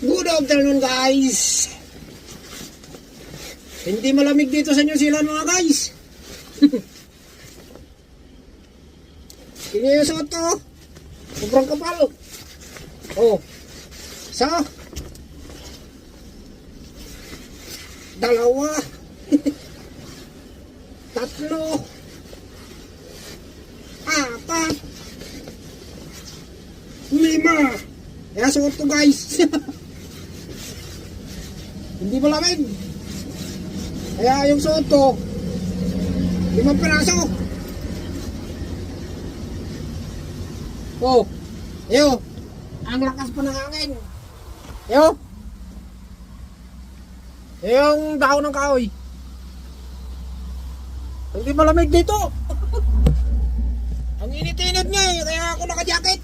Good afternoon guys. Hindi malamig dito sa New Zealand mga guys. Tingnan yung suot ko. Sobrang kapal. Oh. Isa. Dalawa. Tatlo. Apat. Lima. Kaya suot ko guys. Hindi malamig. Kaya yung suot ko 5 piraso. Oh, yo, ang lakas pa ng hangin. Yo, yung dahon ng kahoy. Hindi malamig dito. Ang init-init niya, kaya ako naka-jacket.